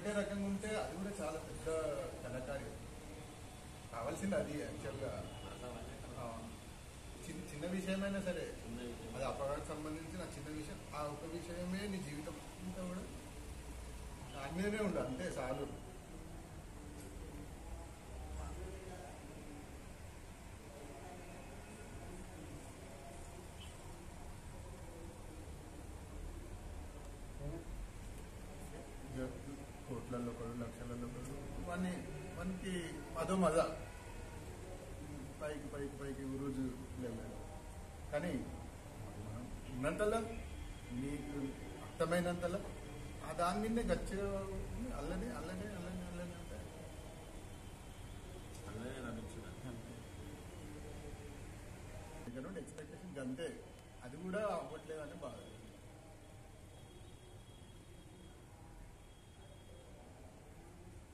ఒకటే రకంగా ఉంటే అది కూడా చాలా పెద్ద కళాకార్యం. కావాల్సింది అది యాక్చువల్గా. చిన్న విషయమైనా సరే, అది అపరాధకు సంబంధించిన చిన్న విషయం, ఆ ఒక విషయమే నీ జీవితం అంతా కూడా దాని మీదనే ఉండు, అంతే చాలు. కోట్లలో కొడు, లక్షలలో కొడు, మనకి అదో మజా, పైకి పైకి పైకి రోజు లేదు. కానీ మనం ఉన్నంతలో, నీకు అర్థమైనంతలో ఆ దాని మీదే గచ్చిగా అల్లనే అల్లనే అల్లనే అల్లనే ఉంటాయి. అల్లనే నడుచున్నాను ఇక్కడ నుండి ఎక్స్పెక్టేషన్ అంతే, అది కూడా అవ్వట్లేదు అని బాధ.